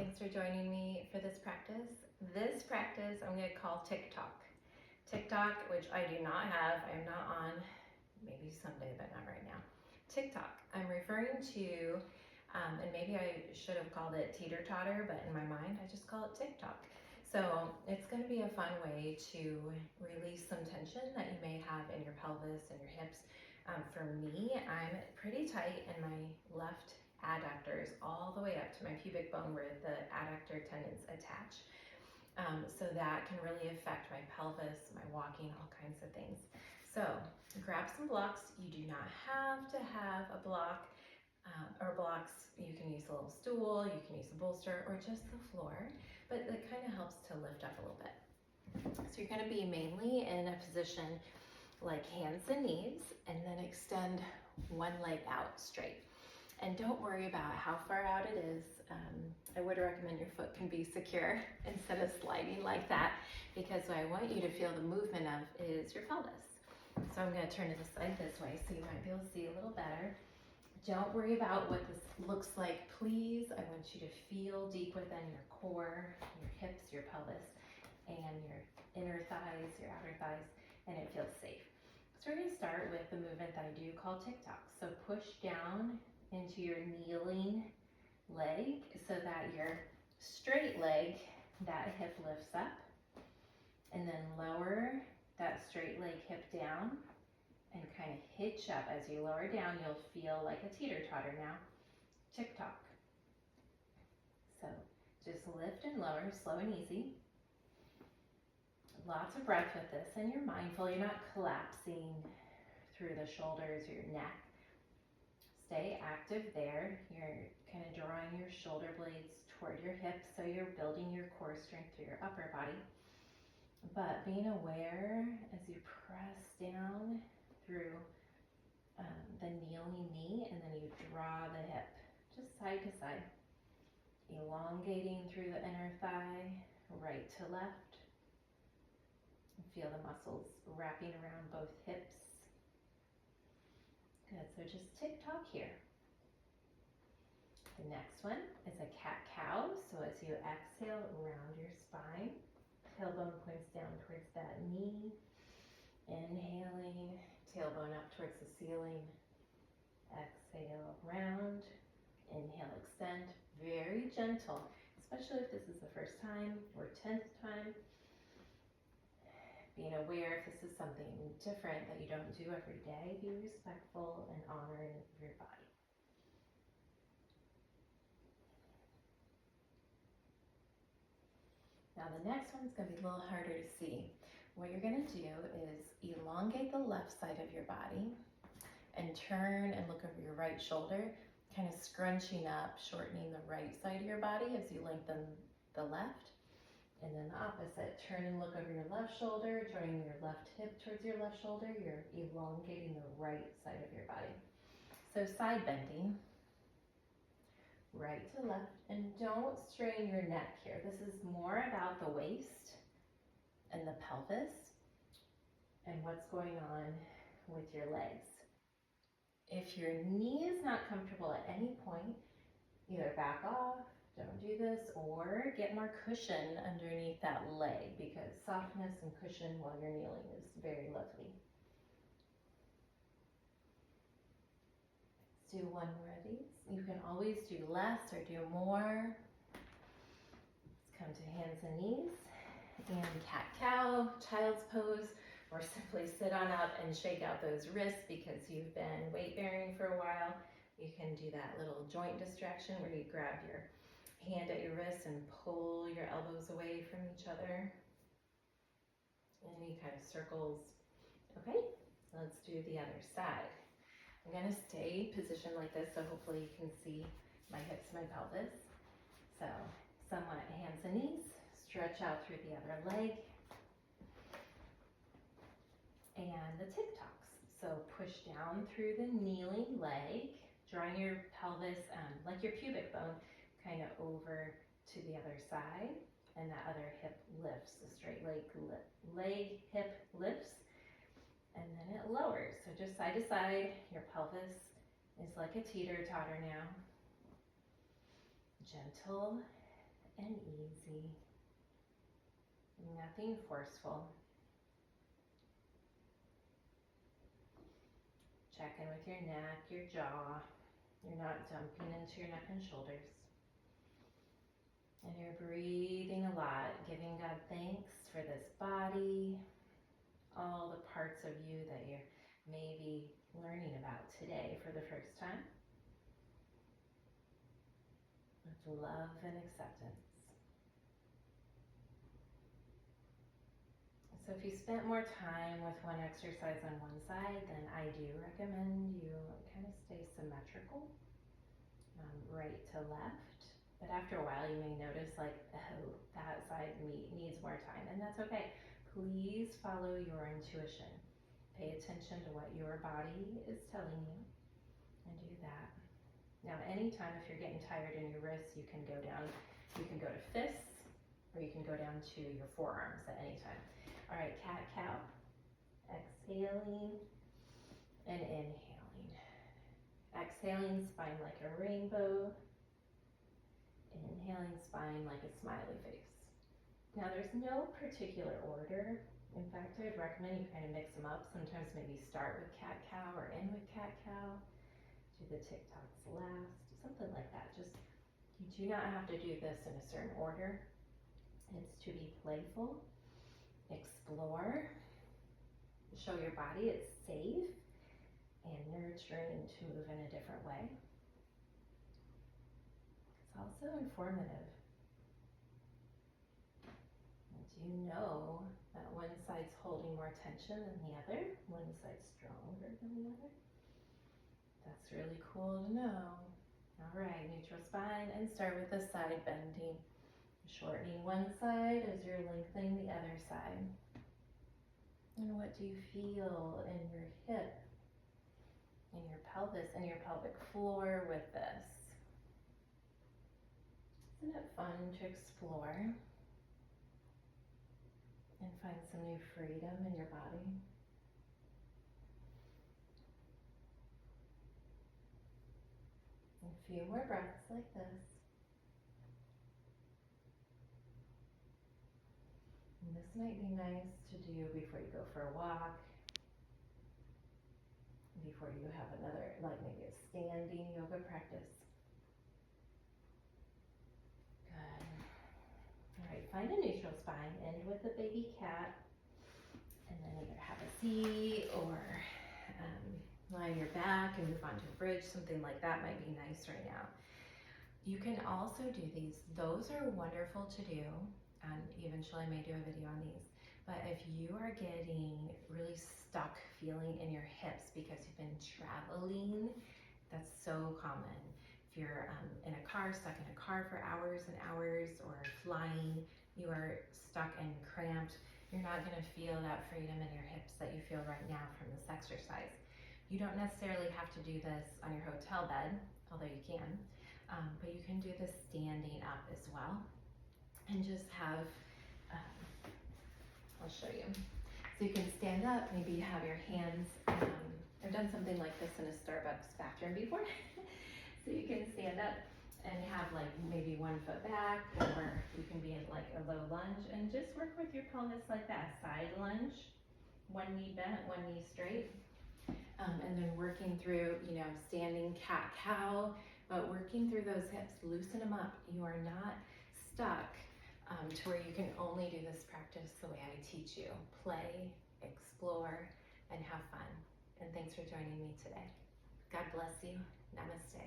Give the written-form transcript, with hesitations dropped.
Thanks for joining me for this practice. This practice I'm going to call TicToc. TicToc, which I do not have, I am not on, maybe someday, but not right now. TicToc, I'm referring to, and maybe I should have called it teeter-totter, but in my mind I just call it TicToc. So it's going to be a fun way to release some tension that you may have in your pelvis and your hips. For me, I'm pretty tight in my left adductors all the way up to my pubic bone where the adductor tendons attach. So that can really affect my pelvis, my walking, all kinds of things. So grab some blocks. You do not have to have a block or blocks. You can use a little stool, you can use a bolster, or just the floor, but that kind of helps to lift up a little bit. So you're going to be mainly in a position like hands and knees, and then extend one leg out straight. And don't worry about how far out it is. I would recommend your foot can be secure instead of sliding like that, because what I want you to feel the movement of is your pelvis. So I'm going to turn it aside this way so you might be able to see a little better. Don't worry about what this looks like, please. I want you to feel deep within your core, your hips, your pelvis, and your inner thighs, your outer thighs, and it feels safe. So we're going to start with the movement that I do call TicToc. So push down into your kneeling leg so that your straight leg, that hip lifts up, and then lower that straight leg hip down and kind of hitch up. As you lower down, you'll feel like a teeter-totter now. TicToc. So just lift and lower, slow and easy. Lots of breath with this, and you're mindful. You're not collapsing through the shoulders or your neck. Stay active there. You're kind of drawing your shoulder blades toward your hips, so you're building your core strength through your upper body. But being aware as you press down through the kneeling knee, and then you draw the hip just side to side, elongating through the inner thigh, right to left. Feel the muscles wrapping around both hips. Good, so just TicToc here. The next one is a cat-cow. So as you exhale, round your spine. Tailbone points down towards that knee. Inhaling, tailbone up towards the ceiling. Exhale, round. Inhale, extend. Very gentle, especially if this is the first time or 10th time. Being aware if this is something different that you don't do every day, be respectful and honoring your body. Now the next one's going to be a little harder to see. What you're going to do is elongate the left side of your body and turn and look over your right shoulder, kind of scrunching up, shortening the right side of your body as you lengthen the left. And then the opposite, turn and look over your left shoulder, drawing your left hip towards your left shoulder, you're elongating the right side of your body. So side bending, right to left, and don't strain your neck here. This is more about the waist and the pelvis and what's going on with your legs. If your knee is not comfortable at any point, either back off, don't do this, or get more cushion underneath that leg, because softness and cushion while you're kneeling is very lovely. Let's do one more of these. You can always do less or do more. Let's come to hands and knees and cat-cow, child's pose, or simply sit on up and shake out those wrists because you've been weight bearing for a while. You can do that little joint distraction where you grab your hand at your wrist and pull your elbows away from each other. Any kind of circles. Okay, let's do the other side. I'm going to stay positioned like this, so hopefully you can see my hips and my pelvis. So somewhat hands and knees, stretch out through the other leg. And the TicTocs. So push down through the kneeling leg, drawing your pelvis like your pubic bone kind of over to the other side, and that other hip lifts. The straight leg hip lifts, and then it lowers. So just side to side, your pelvis is like a teeter-totter now. Gentle and easy. Nothing forceful. Check in with your neck, your jaw. You're not dumping into your neck and shoulders. And you're breathing a lot, giving God thanks for this body, all the parts of you that you're maybe learning about today for the first time. With love and acceptance. So if you spent more time with one exercise on one side, then I do recommend you kind of stay symmetrical, right to left. But after a while, you may notice like, oh, that side needs more time, and that's okay. Please follow your intuition. Pay attention to what your body is telling you, and do that. Now, anytime if you're getting tired in your wrists, you can go down, you can go to fists, or you can go down to your forearms at any time. All right, cat-cow. Exhaling and inhaling. Exhaling, spine like a rainbow. Inhaling, spine like a smiley face. Now there's no particular order. In fact, I'd recommend you kind of mix them up. Sometimes maybe start with cat-cow or end with cat-cow. Do the TicTocs last, something like that. Just, you do not have to do this in a certain order. It's to be playful, explore, show your body it's safe and nurturing to move in a different way. It's also informative. Do you know that one side's holding more tension than the other? One side's stronger than the other? That's really cool to know. All right, neutral spine, and start with the side bending. Shortening one side as you're lengthening the other side. And what do you feel in your hip, in your pelvis, and your pelvic floor with this? Isn't it fun to explore and find some new freedom in your body? A few more breaths like this. And this might be nice to do before you go for a walk, before you have another, like maybe a standing yoga practice. Good. All right, find a neutral spine, end with a baby cat, and then either have a seat or lie on your back and move onto a bridge. Something like that might be nice right now. You can also do these. Those are wonderful to do, and eventually I may do a video on these. But if you are getting really stuck feeling in your hips because you've been traveling, that's so common. If you're in a car, stuck in a car for hours and hours, or flying, you are stuck and cramped, you're not gonna feel that freedom in your hips that you feel right now from this exercise. You don't necessarily have to do this on your hotel bed, although you can, but you can do this standing up as well. And just have, I'll show you. So you can stand up, maybe you have your hands, I've done something like this in a Starbucks bathroom before. So you can stand up and have like maybe 1 foot back, or you can be in like a low lunge and just work with your pelvis like that. Side lunge, 1 knee bent, 1 knee straight. And then working through, standing cat-cow, but working through those hips, loosen them up. You are not stuck to where you can only do this practice the way I teach you. Play, explore, and have fun. And thanks for joining me today. God bless you. Namaste.